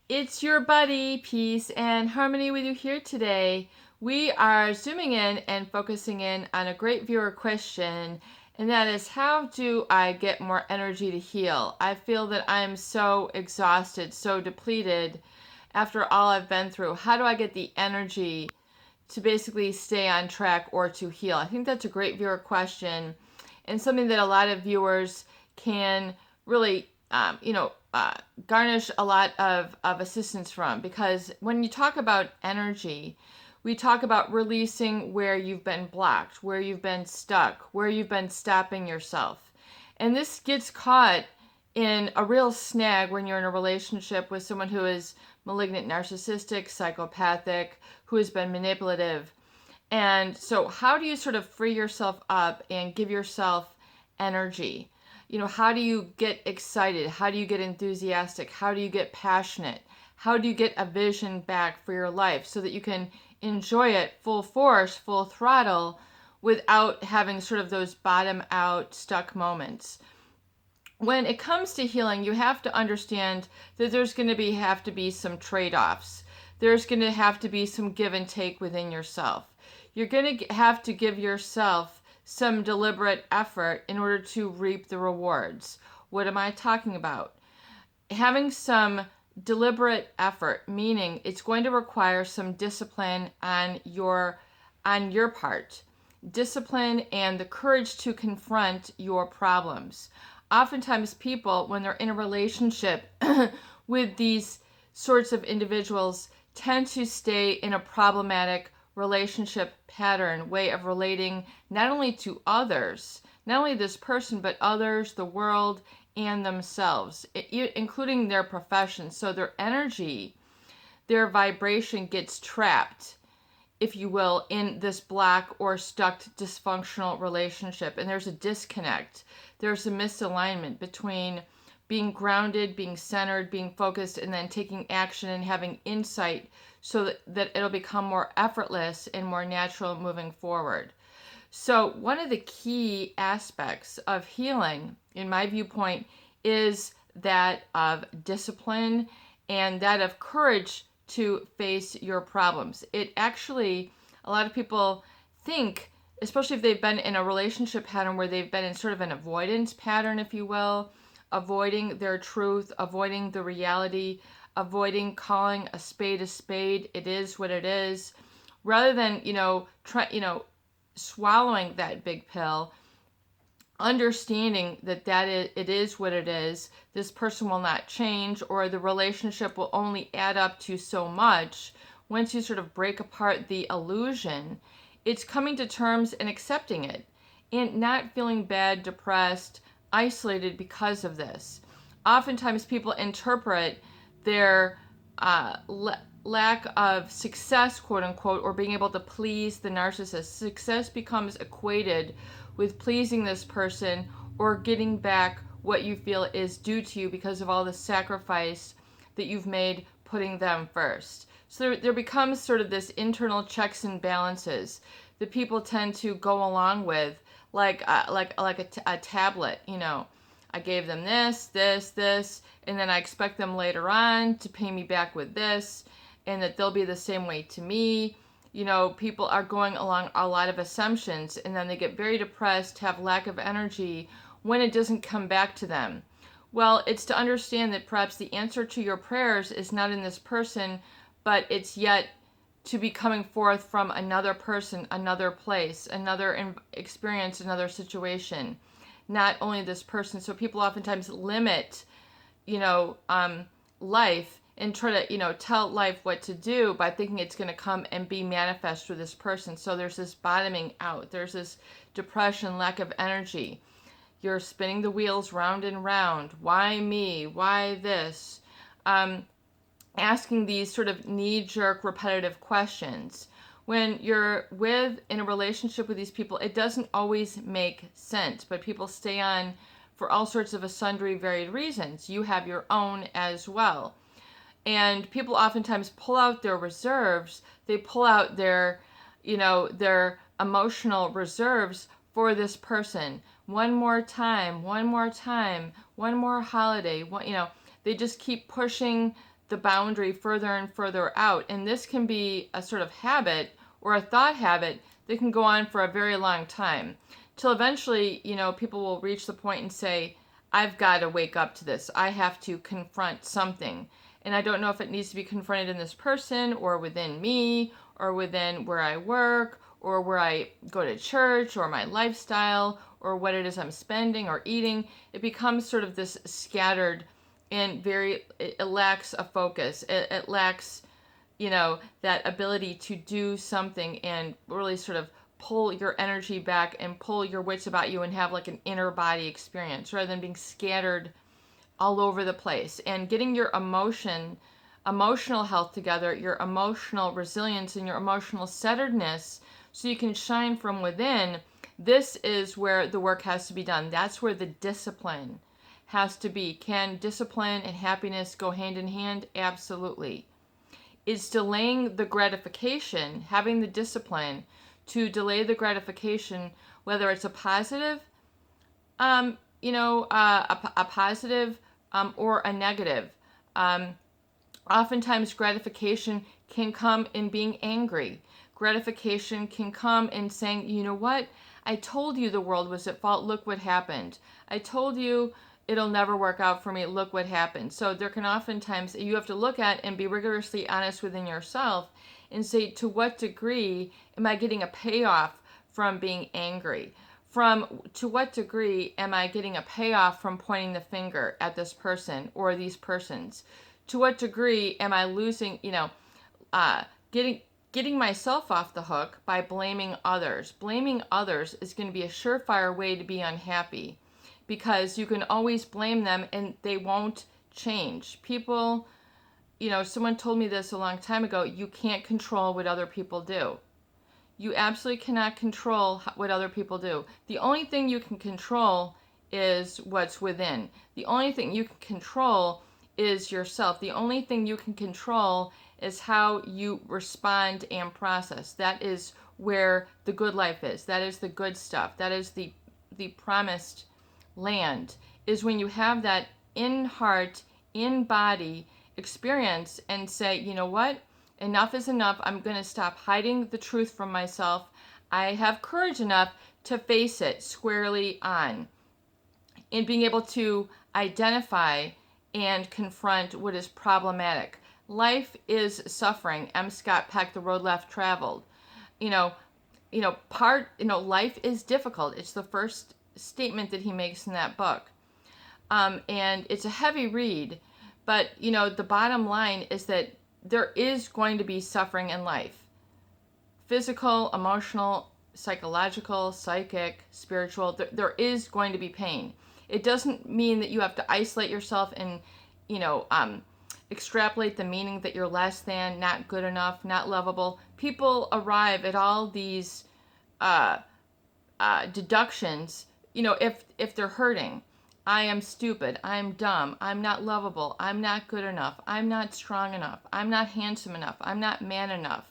It's your buddy, Peace and Harmony, with you here today. We are zooming in and focusing in on a great viewer question, and that is, how do I get more energy to heal? I feel that I'm so exhausted, so depleted after all I've been through. How do I get the energy to basically stay on track or to heal? I think that's a great viewer question, and something that a lot of viewers can really, garnish a lot of assistance from. Because when you talk about energy, we talk about releasing where you've been blocked, where you've been stuck, where you've been stopping yourself. And this gets caught in a real snag when you're in a relationship with someone who is malignant, narcissistic, psychopathic, who has been manipulative. And so, how do you sort of free yourself up and give yourself energy? How do you get excited? How do you get enthusiastic? How do you get passionate? How do you get a vision back for your life so that you can enjoy it full force, full throttle, without having sort of those bottom out, stuck moments? When it comes to healing, you have to understand that there's going to have to be some trade-offs. There's going to have to be some give and take within yourself. You're going to have to give yourself some deliberate effort in order to reap the rewards. What am I talking about? Having some deliberate effort, meaning it's going to require some discipline on your part. Discipline and the courage to confront your problems. Oftentimes people, when they're in a relationship with these sorts of individuals, tend to stay in a problematic relationship pattern, way of relating not only to others, not only this person, but others, the world, and themselves, including their profession. So their energy, their vibration gets trapped, if you will, in this block or stuck dysfunctional relationship. And there's a disconnect. There's a misalignment between being grounded, being centered, being focused, and then taking action and having insight so that it'll become more effortless and more natural moving forward. So one of the key aspects of healing, in my viewpoint, is that of discipline and that of courage to face your problems. It actually, a lot of people think, especially if they've been in a relationship pattern where they've been in sort of an avoidance pattern, if you will, avoiding their truth, avoiding the reality, avoiding calling a spade a spade. It is what it is. Rather than, swallowing that big pill, understanding that it is what it is, this person will not change, or the relationship will only add up to so much. Once you sort of break apart the illusion, it's coming to terms and accepting it and not feeling bad, depressed, isolated because of this. Oftentimes people interpret their lack of success, quote unquote, or being able to please the narcissist. Success becomes equated with pleasing this person or getting back what you feel is due to you because of all the sacrifice that you've made putting them first. So there becomes sort of this internal checks and balances that people tend to go along with, like a tablet. I gave them this, and then I expect them later on to pay me back with this, and that they'll be the same way to me. People are going along a lot of assumptions, and then they get very depressed, have lack of energy when it doesn't come back to them. Well, it's to understand that perhaps the answer to your prayers is not in this person, but it's yet to be coming forth from another person, another place, another experience, another situation, not only this person. So people oftentimes limit, life and try to, tell life what to do by thinking it's going to come and be manifest through this person. So there's this bottoming out. There's this depression, lack of energy. You're spinning the wheels round and round. Why me? Why this? Asking these sort of knee-jerk repetitive questions. When you're in a relationship with these people, it doesn't always make sense, but people stay on for all sorts of sundry varied reasons. You have your own as well. And people oftentimes pull out their reserves. They pull out their emotional reserves for this person. One more time, one more holiday. They just keep pushing the boundary further and further out. And this can be a sort of habit or a thought habit that can go on for a very long time. Till eventually, people will reach the point and say, I've got to wake up to this. I have to confront something. And I don't know if it needs to be confronted in this person or within me or within where I work or where I go to church or my lifestyle or what it is I'm spending or eating. It becomes sort of this scattered and it lacks a focus. It lacks, that ability to do something and really sort of pull your energy back and pull your wits about you and have like an inner body experience rather than being scattered all over the place. And getting your emotional health together, your emotional resilience and your emotional centeredness so you can shine from within. This is where the work has to be done. That's where the discipline has to be. Can discipline and happiness go hand in hand? Absolutely. It's delaying the gratification, having the discipline to delay the gratification, whether it's a positive, a positive or a negative. Oftentimes gratification can come in being angry. Gratification can come in saying, you know what? I told you the world was at fault. Look what happened. I told you it'll never work out for me. Look what happened. So there can oftentimes, you have to look at and be rigorously honest within yourself and say, to what degree am I getting a payoff from being angry? To what degree am I getting a payoff from pointing the finger at this person or these persons? To what degree am I losing, getting myself off the hook by blaming others? Blaming others is going to be a surefire way to be unhappy because you can always blame them and they won't change. People, someone told me this a long time ago, you can't control what other people do. You absolutely cannot control what other people do. The only thing you can control is what's within. The only thing you can control is yourself. The only thing you can control is how you respond and process. That is where the good life is. That is the good stuff. That is the promised land, is when you have that in heart, in body experience and say, you know what? Enough is enough. I'm going to stop hiding the truth from myself. I have courage enough to face it squarely on. And being able to identify and confront what is problematic. Life is suffering. M. Scott Peck, The Road Left Traveled. Life is difficult. It's the first statement that he makes in that book. And it's a heavy read, but, the bottom line is that there is going to be suffering in life. Physical, emotional, psychological, psychic, spiritual. There is going to be pain. It doesn't mean that you have to isolate yourself and, extrapolate the meaning that you're less than, not good enough, not lovable. People arrive at all these deductions, if they're hurting. I am stupid. I'm dumb. I'm not lovable. I'm not good enough. I'm not strong enough. I'm not handsome enough. I'm not man enough,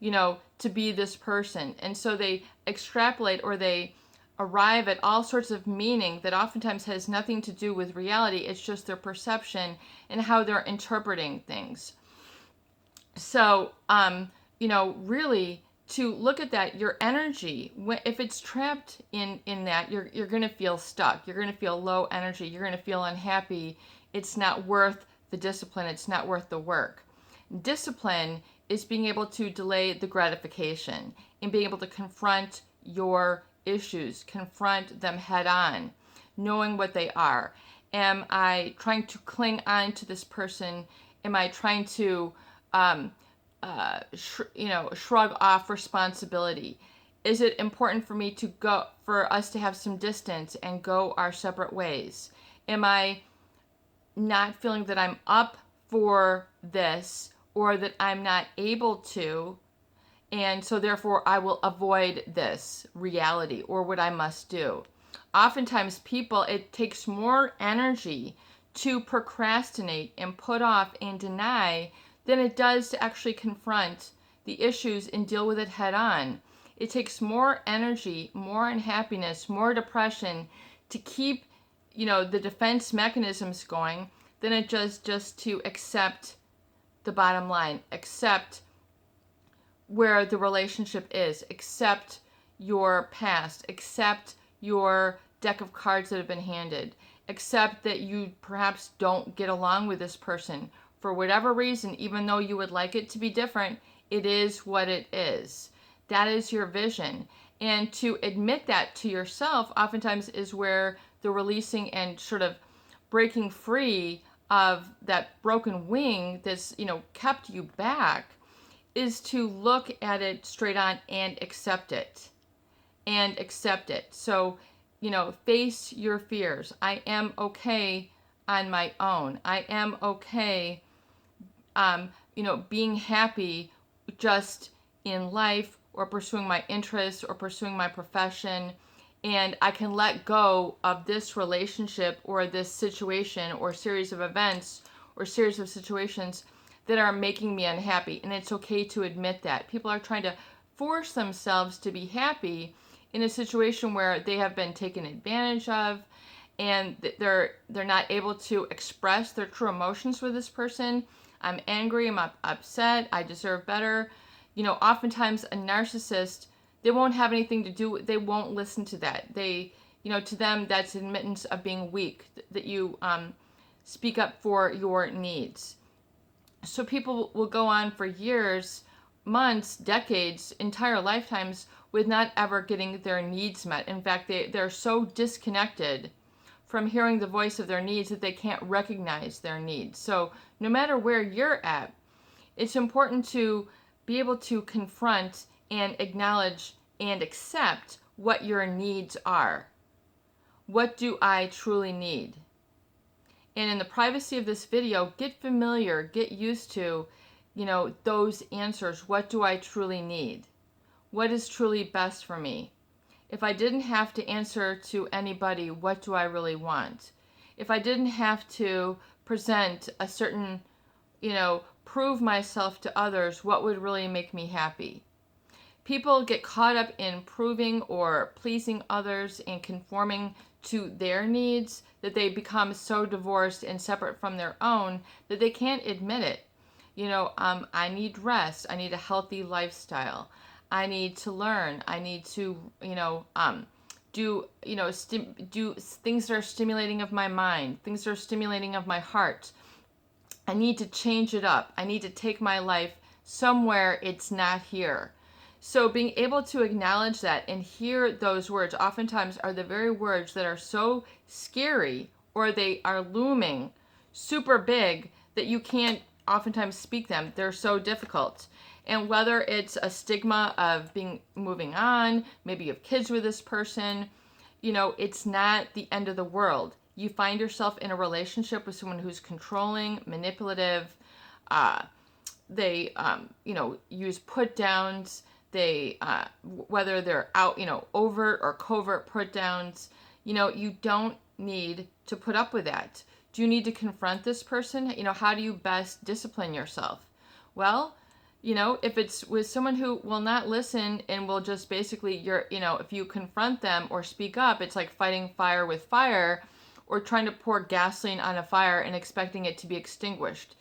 to be this person. And so they extrapolate or they arrive at all sorts of meaning that oftentimes has nothing to do with reality. It's just their perception and how they're interpreting things. So, really to look at that, your energy, if it's trapped in that, you're going to feel stuck. You're going to feel low energy. You're going to feel unhappy. It's not worth the discipline. It's not worth the work. Discipline is being able to delay the gratification and being able to confront your issues, confront them head on, knowing what they are. Am I trying to cling on to this person? Am I trying to shrug off responsibility? Is it important for us to have some distance and go our separate ways? Am I not feeling that I'm up for this or that I'm not able to, and so therefore I will avoid this reality or what I must do? Oftentimes it takes more energy to procrastinate and put off and deny than it does to actually confront the issues and deal with it head on. It takes more energy, more unhappiness, more depression to keep, the defense mechanisms going than it does just to accept the bottom line. Accept where the relationship is. Accept your past. Accept your deck of cards that have been handed. Accept that you perhaps don't get along with this person for whatever reason, even though you would like it to be different. It is what it is. That is your vision. And to admit that to yourself oftentimes is where the releasing and sort of breaking free of that broken wing that's, kept you back, is to look at it straight on and accept it. And accept it. So, face your fears. I am okay on my own. I am okay, being happy just in life, or pursuing my interests, or pursuing my profession. And I can let go of this relationship, or this situation, or series of events, or series of situations that are making me unhappy. And it's okay to admit that. People are trying to force themselves to be happy in a situation where they have been taken advantage of, and they're not able to express their true emotions with this person. I'm angry, I'm upset, I deserve better. Oftentimes a narcissist, they won't have anything to do, they won't listen to that. They, to them, that's admittance of being weak, that you speak up for your needs. So people will go on for years, months, decades, entire lifetimes with not ever getting their needs met. In fact, they're so disconnected from hearing the voice of their needs that they can't recognize their needs. So no matter where you're at, it's important to be able to confront and acknowledge and accept what your needs are. What do I truly need? And in the privacy of this video, get familiar, get used to, those answers. What do I truly need? What is truly best for me? If I didn't have to answer to anybody, what do I really want? If I didn't have to present a certain, prove myself to others, what would really make me happy? People get caught up in proving or pleasing others and conforming to their needs that they become so divorced and separate from their own that they can't admit it. I need rest. I need a healthy lifestyle. I need to learn. I need to, do things that are stimulating of my mind, things that are stimulating of my heart. I need to change it up. I need to take my life somewhere it's not here. So being able to acknowledge that and hear those words oftentimes are the very words that are so scary, or they are looming super big that you can't oftentimes speak them. They're so difficult. And whether it's a stigma of moving on, maybe you have kids with this person, it's not the end of the world. You find yourself in a relationship with someone who's controlling, manipulative, they use put downs. They, whether they're out, overt or covert put downs, you don't need to put up with that. Do you need to confront this person? How do you best discipline yourself? Well, if it's with someone who will not listen and will just basically, if you confront them or speak up, it's like fighting fire with fire, or trying to pour gasoline on a fire and expecting it to be extinguished.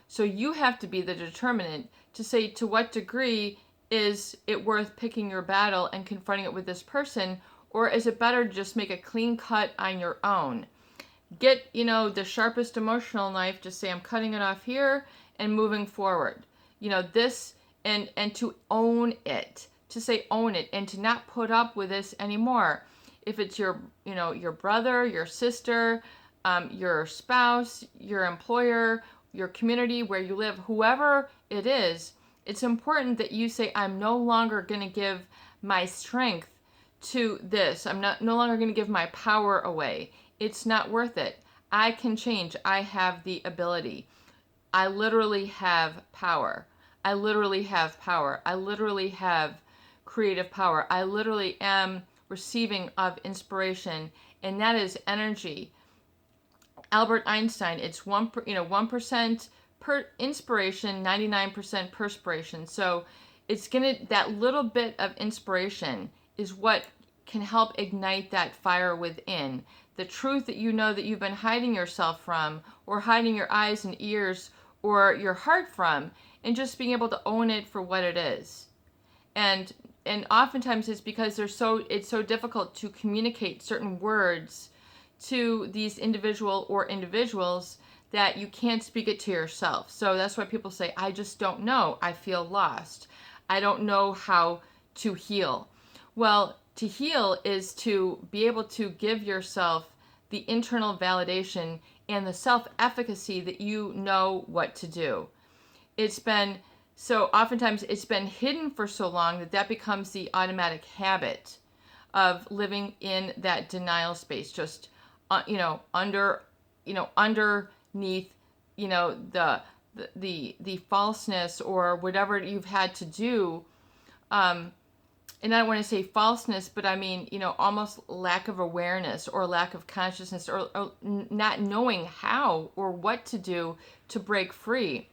So you have to be the determinant to say to what degree is it worth picking your battle and confronting it with this person, or is it better to just make a clean cut on your own? Get, the sharpest emotional knife, just say I'm cutting it off here and moving forward. This, and to own it, to say own it, and to not put up with this anymore. If it's your brother, your sister, your spouse, your employer, your community where you live, whoever it is, it's important that you say, I'm no longer going to give my strength to this. I'm no longer going to give my power away. It's not worth it. I can change. I have the ability. I literally have power. I literally have power. I literally have creative power. I literally am receiving of inspiration, and that is energy. Albert Einstein, it's 1% per inspiration, 99% perspiration. So it's that little bit of inspiration is what can help ignite that fire within. The truth that that you've been hiding yourself from, or hiding your eyes and ears, or your heart from, and just being able to own it for what it is. And oftentimes it's because it's so difficult to communicate certain words to these individuals that you can't speak it to yourself. So that's why people say, I just don't know. I feel lost. I don't know how to heal. Well, to heal is to be able to give yourself the internal validation and the self-efficacy that you know what to do. It's been so oftentimes it's been hidden for so long that becomes the automatic habit of living in that denial space, just underneath, the falseness or whatever you've had to do. And I don't want to say falseness, but I mean, almost lack of awareness or lack of consciousness, or not knowing how or what to do to break free.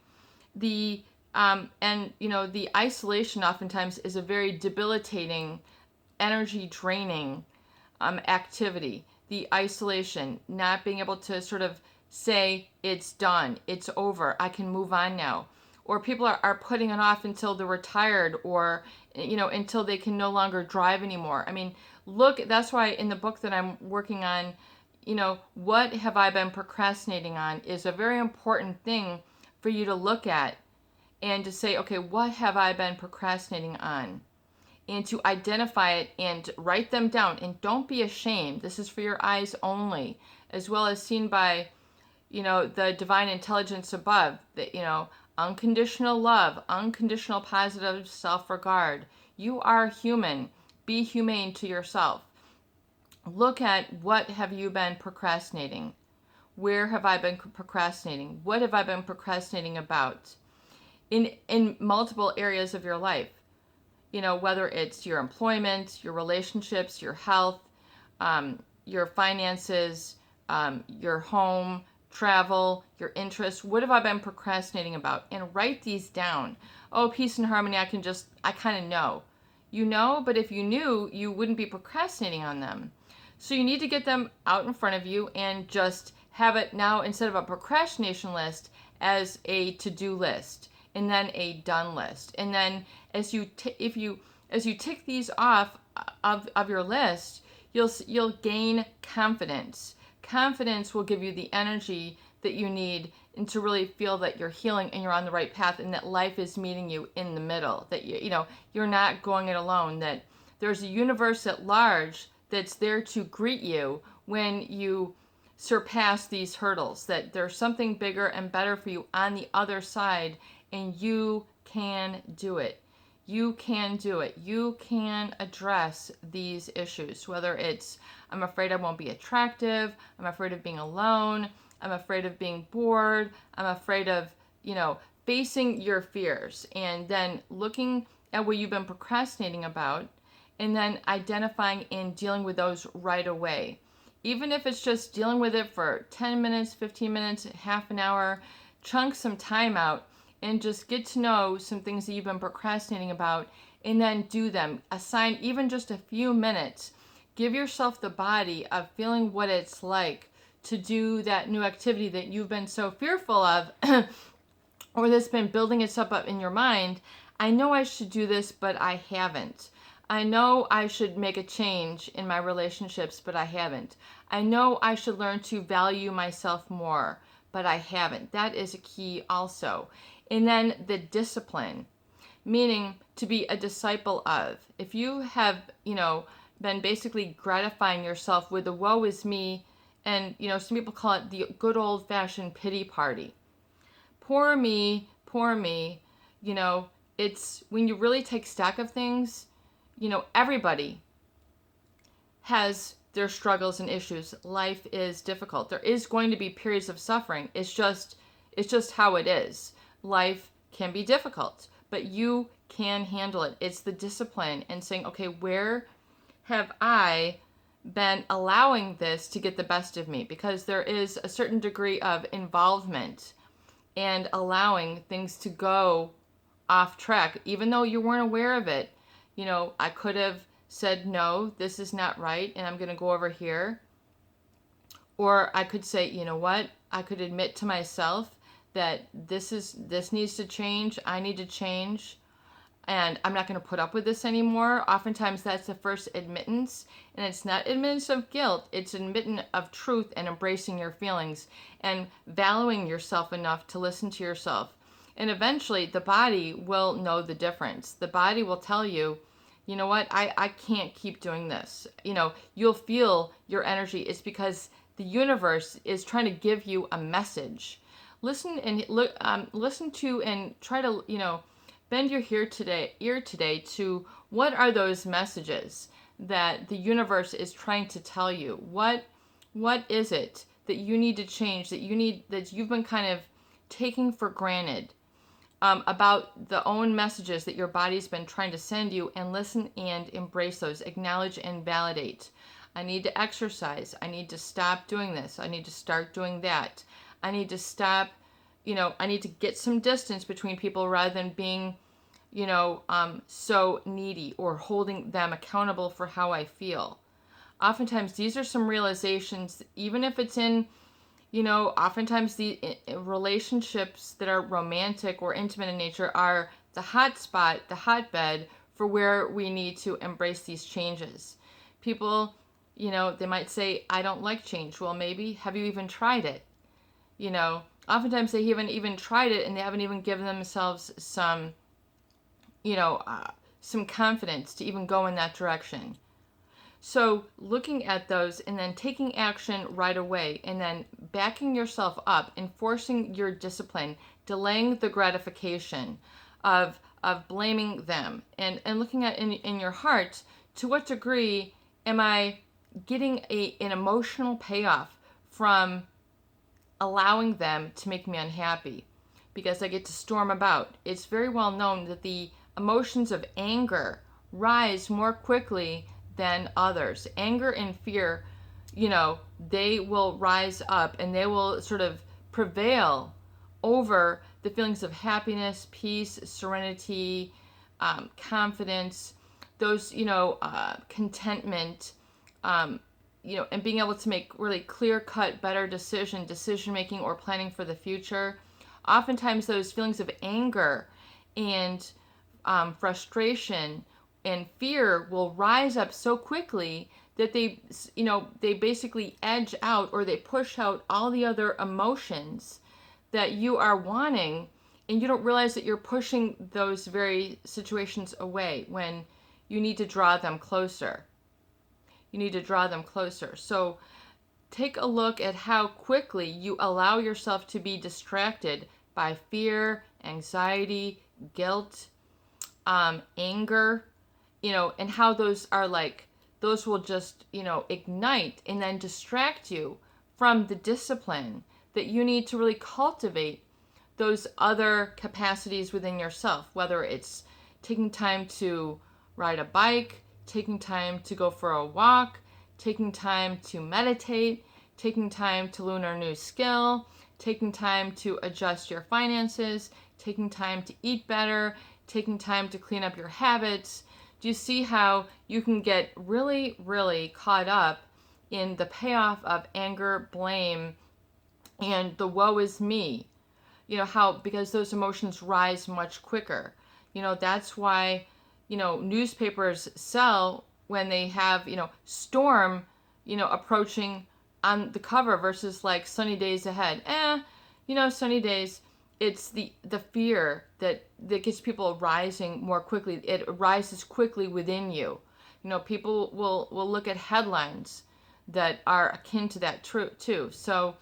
The the isolation oftentimes is a very debilitating, energy draining activity. The isolation, not being able to sort of say it's done, it's over, I can move on now. Or people are putting it off until they're retired, or until they can no longer drive anymore. I mean, look, that's why in the book that I'm working on, what have I been procrastinating on is a very important thing for you to look at and to say, okay, what have I been procrastinating on? And to identify it and write them down. And don't be ashamed. This is for your eyes only, as well as seen by, the divine intelligence above. That, unconditional love, unconditional positive self-regard. You are human. Be humane to yourself. Look at what have you been procrastinating. Where have I been procrastinating? What have I been procrastinating about? In multiple areas of your life. Whether it's your employment, your relationships, your health, your finances, your home, travel, your interests. What have I been procrastinating about? And write these down. Oh, peace and harmony, I kind of know. But if you knew, you wouldn't be procrastinating on them. So you need to get them out in front of you and just have it now, instead of a procrastination list, as a to-do list, and then a done list. And then as you tick these off of your list, you'll gain confidence. Confidence will give you the energy that you need, and to really feel that you're healing and you're on the right path, and that life is meeting you in the middle, that you're not going it alone, that there's a universe at large that's there to greet you when you surpass these hurdles, that there's something bigger and better for you on the other side, and you can do it. You can do it. You can address these issues, whether it's, I'm afraid I won't be attractive, I'm afraid of being alone, I'm afraid of being bored, I'm afraid of, facing your fears, and then looking at what you've been procrastinating about, and then identifying and dealing with those right away. Even if it's just dealing with it for 10 minutes, 15 minutes, half an hour, chunk some time out and just get to know some things that you've been procrastinating about, and then do them. Assign even just a few minutes. Give yourself the body of feeling what it's like to do that new activity that you've been so fearful of or that's been building itself up in your mind. I know I should do this, but I haven't. I know I should make a change in my relationships, but I haven't. I know I should learn to value myself more, but I haven't. That is a key also. And then the discipline, meaning to be a disciple of. If you have, been basically gratifying yourself with the woe is me, and, some people call it the good old fashioned pity party. Poor me, poor me. It's when you really take stock of things, everybody has their struggles and issues. Life is difficult. There is going to be periods of suffering. It's just how it is. Life can be difficult, but you can handle it. It's the discipline and saying, okay, where have I been allowing this to get the best of me? Because there is a certain degree of involvement and allowing things to go off track, even though you weren't aware of it. I could have said, no, this is not right, and I'm going to go over here. Or I could say, you know what? I could admit to myself that this needs to change, I need to change, and I'm not going to put up with this anymore. Oftentimes that's the first admittance, and it's not admittance of guilt, it's admittance of truth and embracing your feelings and valuing yourself enough to listen to yourself. And eventually the body will know the difference. The body will tell you, you know what, I can't keep doing this. You'll feel your energy. It's because the universe is trying to give you a message. Listen and listen to and try to, bend your ear today to what are those messages that the universe is trying to tell you. What is it that you need to change, that you've been kind of taking for granted, about the own messages that your body's been trying to send you, and listen and embrace those, acknowledge and validate. I need to exercise. I need to stop doing this. I need to start doing that. I need to stop, I need to get some distance between people rather than being, so needy or holding them accountable for how I feel. Oftentimes these are some realizations, even if it's in, oftentimes the relationships that are romantic or intimate in nature are the hotspot, the hotbed for where we need to embrace these changes. People, they might say, I don't like change. Well, maybe, have you even tried it? Oftentimes they haven't even tried it, and they haven't even given themselves some, some confidence to even go in that direction. So looking at those and then taking action right away, and then backing yourself up, enforcing your discipline, delaying the gratification of blaming them, and looking at in your heart, to what degree am I getting an emotional payoff from allowing them to make me unhappy, because I get to storm about. It's very well known that the emotions of anger rise more quickly than others. Anger and fear, they will rise up and they will sort of prevail over the feelings of happiness, peace, serenity, confidence, those, contentment, and being able to make really clear-cut, better decision making or planning for the future. Oftentimes those feelings of anger and frustration and fear will rise up so quickly that they basically edge out, or they push out all the other emotions that you are wanting, and you don't realize that you're pushing those very situations away when you need to draw them closer. You need to draw them closer. So take a look at how quickly you allow yourself to be distracted by fear, anxiety, guilt, anger, and how those are those will just, ignite and then distract you from the discipline that you need to really cultivate those other capacities within yourself, whether it's taking time to ride a bike, taking time to go for a walk, taking time to meditate, taking time to learn a new skill, taking time to adjust your finances, taking time to eat better, taking time to clean up your habits. Do you see how you can get really, really caught up in the payoff of anger, blame, and the woe is me? Because those emotions rise much quicker. That's why, newspapers sell when they have, storm, approaching on the cover versus like sunny days ahead. Sunny days, it's the fear that gets people rising more quickly. It rises quickly within you. People will look at headlines that are akin to that too. So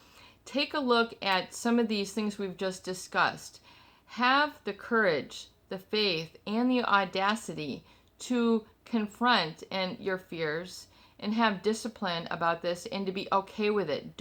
take a look at some of these things we've just discussed. Have the courage, the faith, and the audacity to confront your fears and have discipline about this, and to be okay with it.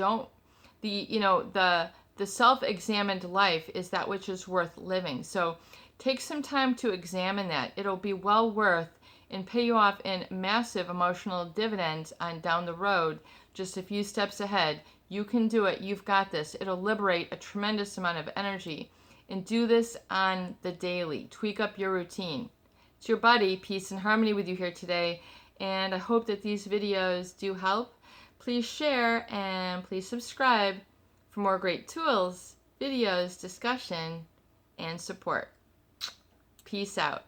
The self-examined life is that which is worth living. So take some time to examine that. It'll be well worth and pay you off in massive emotional dividends on down the road, just a few steps ahead. You can do it. You've got this. It'll liberate a tremendous amount of energy. And do this on the daily. Tweak up your routine. It's your buddy, Peace and Harmony, with you here today. And I hope that these videos do help. Please share and please subscribe for more great tools videos, discussion, and support. Peace out.